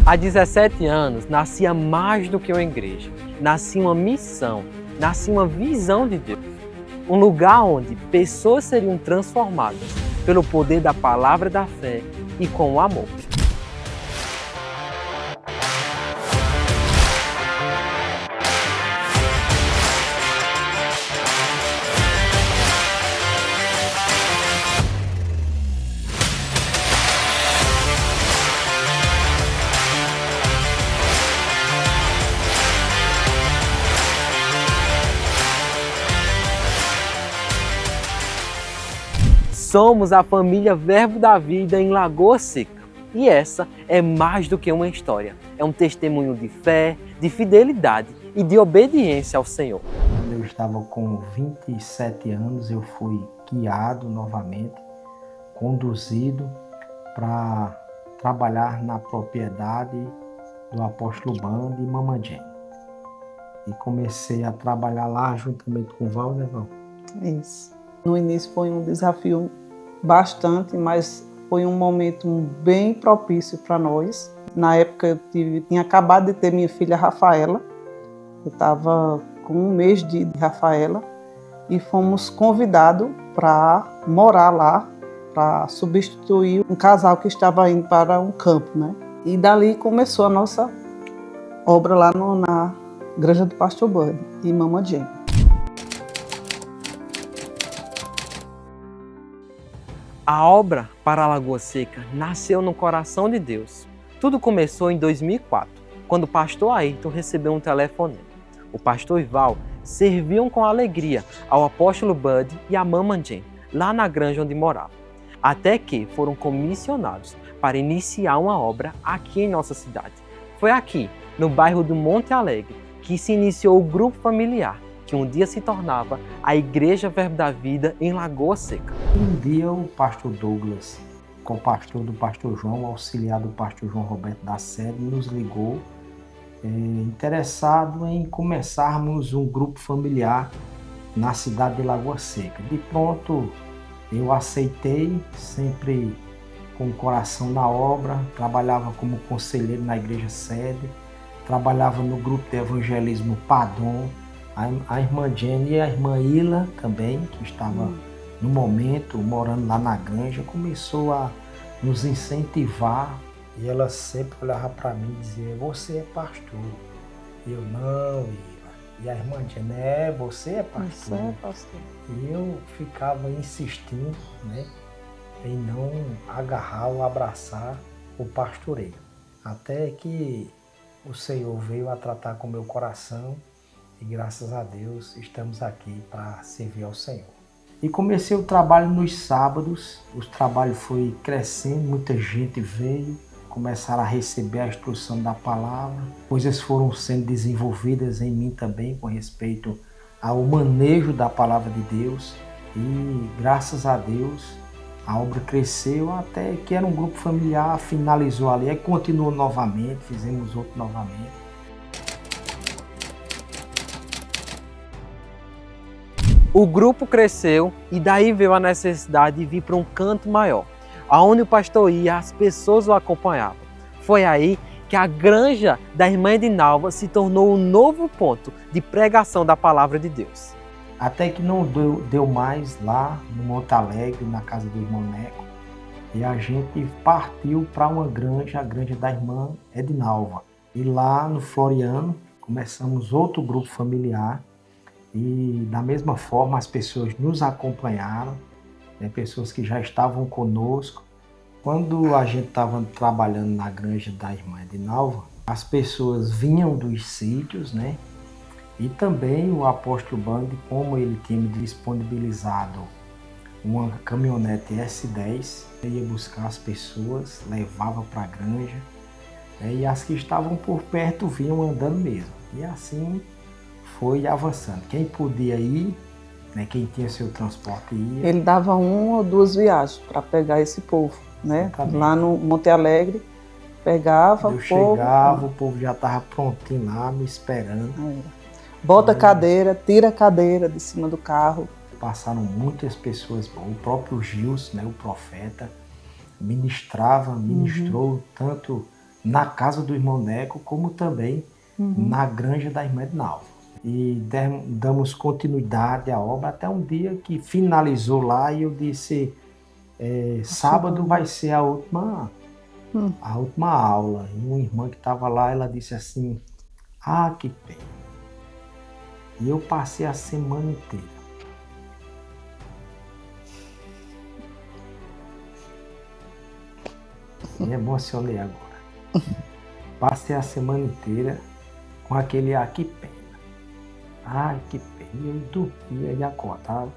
Há 17 anos, nascia mais do que uma igreja. Nascia uma missão, nascia uma visão de Deus. Um lugar onde pessoas seriam transformadas pelo poder da palavra da fé e com o amor. Somos a família Verbo da Vida em Lagoa Seca. E essa é mais do que uma história. É um testemunho de fé, de fidelidade e de obediência ao Senhor. Quando eu estava com 27 anos, eu fui guiado novamente, conduzido para trabalhar na propriedade do apóstolo Band e Mamãe Jane. E comecei a trabalhar lá juntamente com o Val, né, Val? Isso. No início foi um desafio bastante, mas foi um momento bem propício para nós. Na época eu tinha acabado de ter minha filha Rafaela, eu estava com 1 mês de Rafaela e fomos convidados para morar lá, para substituir um casal que estava indo para um campo, né? E dali começou a nossa obra lá na Granja do Pastor Bud e Mamãe Jane. A obra para a Lagoa Seca nasceu no coração de Deus. Tudo começou em 2004, quando o pastor Ayrton recebeu um telefonema. O pastor Ival serviam com alegria ao apóstolo Bud e à Mamãe Jane, lá na granja onde morava. Até que foram comissionados para iniciar uma obra aqui em nossa cidade. Foi aqui, no bairro do Monte Alegre, que se iniciou o grupo familiar, que um dia se tornava a Igreja Verbo da Vida em Lagoa Seca. Um dia o pastor Douglas, co-pastor do pastor João, auxiliar do pastor João Roberto da Sede, nos ligou interessado em começarmos um grupo familiar na cidade de Lagoa Seca. De pronto eu aceitei, sempre com o coração na obra, trabalhava como conselheiro na igreja sede, trabalhava no grupo de evangelismo Padom, a irmã Jenny e a irmã Ila também, que estava no momento morando lá na granja, começou a nos incentivar e ela sempre olhava para mim e dizia: "Você é pastor?" E eu: "Não, Ila." E a irmã Jenny: "Você é pastor?" Você é pastor. E eu ficava insistindo, né, em não agarrar ou abraçar o pastoreio. Até que o Senhor veio a tratar com o meu coração e graças a Deus estamos aqui para servir ao Senhor. E comecei o trabalho nos sábados, o trabalho foi crescendo, muita gente veio, começaram a receber a instrução da palavra, coisas foram sendo desenvolvidas em mim também com respeito ao manejo da palavra de Deus e graças a Deus a obra cresceu até que era um grupo familiar, finalizou ali, aí continuou novamente, fizemos outro novamente. O grupo cresceu e daí veio a necessidade de vir para um canto maior. Aonde o pastor ia, as pessoas o acompanhavam. Foi aí que a granja da irmã Edinalva se tornou um novo ponto de pregação da palavra de Deus. Até que não deu mais lá no Monte Alegre, na casa do irmão Neco, e a gente partiu para uma granja, a granja da irmã Edinalva. E lá no Floriano começamos outro grupo familiar e da mesma forma as pessoas nos acompanharam, né, pessoas que já estavam conosco. Quando a gente estava trabalhando na granja da irmã Edinalva, as pessoas vinham dos sítios, né? E também o apóstolo Band, como ele tinha me disponibilizado uma caminhonete S10, ia buscar as pessoas, levava para a granja, né? E as que estavam por perto vinham andando mesmo. E assim foi avançando. Quem podia ir, né? Quem tinha seu transporte ia. Ele dava 1 ou 2 viagens para pegar esse povo, né? Exatamente. Lá no Monte Alegre, pegava Eu o povo. chegava, o povo já estava prontinho lá, me esperando. Bota a cadeira, tira a cadeira de cima do carro. Passaram muitas pessoas, o próprio Gilson, né, o profeta, ministrou tanto na casa do irmão Neco, como também na granja da irmã Edinalva. E damos continuidade à obra até um dia que finalizou lá e eu disse, sábado vai ser a última aula. E uma irmã que estava lá, ela disse assim, que pena. E eu passei a semana inteira. Me emocionei agora. Passei a semana inteira com aquele que pena. Ai, que pena. E eu dormia e acordava.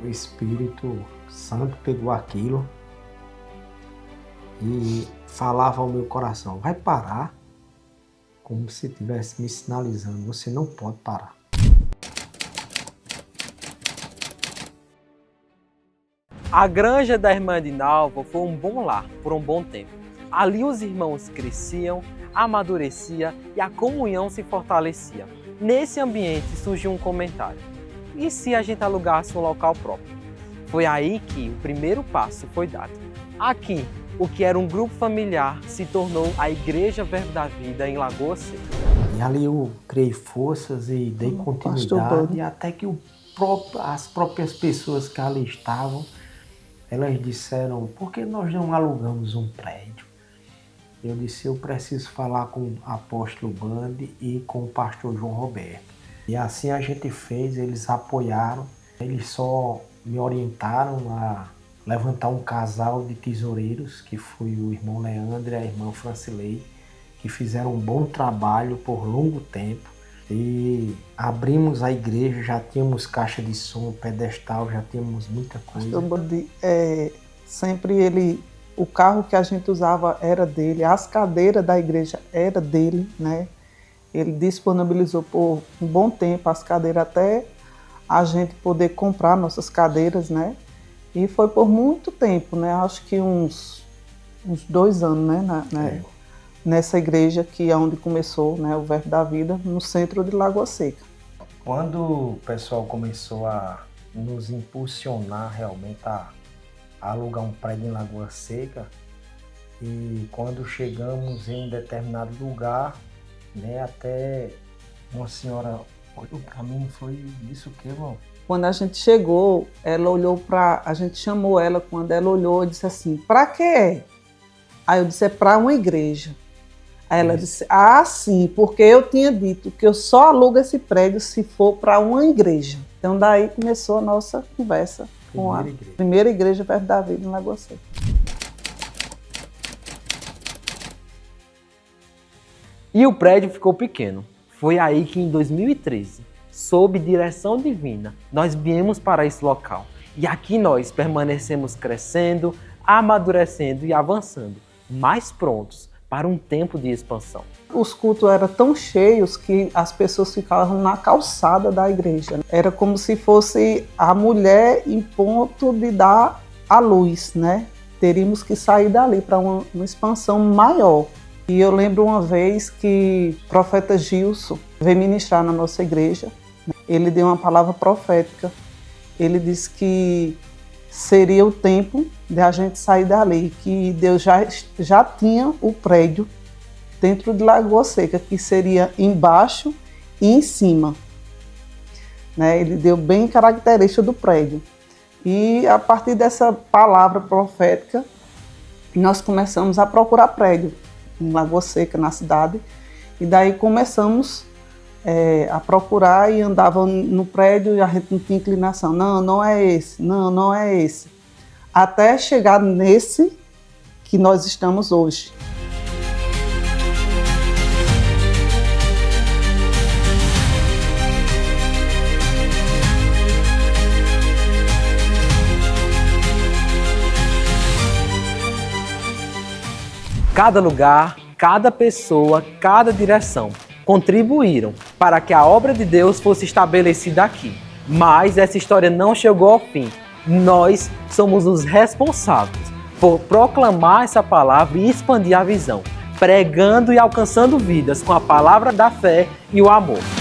O Espírito Santo pegou aquilo e falava ao meu coração, vai parar, como se estivesse me sinalizando, você não pode parar. A granja da irmã Edinalva foi um bom lar por um bom tempo. Ali os irmãos cresciam, amadureciam e a comunhão se fortalecia. Nesse ambiente surgiu um comentário. E se a gente alugasse um local próprio? Foi aí que o primeiro passo foi dado. Aqui, o que era um grupo familiar se tornou a Igreja Verbo da Vida em Lagoa Seca. E ali eu criei forças e dei continuidade até que as próprias pessoas que ali estavam, elas disseram, por que nós não alugamos um prédio? Eu disse, eu preciso falar com o apóstolo Bande e com o pastor João Roberto. E assim a gente fez, eles apoiaram, eles só me orientaram a levantar um casal de tesoureiros, que foi o irmão Leandro e a irmã Francilei, que fizeram um bom trabalho por longo tempo. E abrimos a igreja, já tínhamos caixa de som, pedestal, já tínhamos muita coisa. Sempre o carro que a gente usava era dele, as cadeiras da igreja era dele, né? Ele disponibilizou por um bom tempo as cadeiras até a gente poder comprar nossas cadeiras, né? E foi por muito tempo, né? Acho que uns 2 anos, né? Nessa igreja que é onde começou, né, o Verbo da Vida, no centro de Lagoa Seca. Quando o pessoal começou a nos impulsionar realmente a alugar um prédio em Lagoa Seca, e quando chegamos em determinado lugar, né, até uma senhora olhou para mim e foi isso que, irmão? Quando a gente chegou, ela olhou a gente chamou ela, quando ela olhou e disse assim, para que é? Aí eu disse, é para uma igreja. Aí ela disse, sim, porque eu tinha dito que eu só alugo esse prédio se for para uma igreja. Então daí começou a nossa conversa com a primeira igreja Verbo da Vida em Lagoa Seca. E o prédio ficou pequeno. Foi aí que em 2013, sob direção divina, nós viemos para esse local. E aqui nós permanecemos crescendo, amadurecendo e avançando, mais prontos para um tempo de expansão. Os cultos eram tão cheios que as pessoas ficavam na calçada da igreja. Era como se fosse a mulher em ponto de dar a luz, né? Teríamos que sair dali para uma expansão maior. E eu lembro uma vez que o profeta Gilson veio ministrar na nossa igreja. Ele deu uma palavra profética. Ele disse que seria o tempo de a gente sair dali, que Deus já tinha o prédio dentro de Lagoa Seca, que seria embaixo e em cima. Né? Ele deu bem característica do prédio. E a partir dessa palavra profética, nós começamos a procurar prédio em Lagoa Seca, na cidade, e daí começamos a procurar e andava no prédio e a gente não tinha inclinação. Não é esse, não é esse. Até chegar nesse que nós estamos hoje. Cada lugar, cada pessoa, cada direção contribuíram para que a obra de Deus fosse estabelecida aqui. Mas essa história não chegou ao fim. Nós somos os responsáveis por proclamar essa palavra e expandir a visão. pregando e alcançando vidas com a palavra da fé e o amor.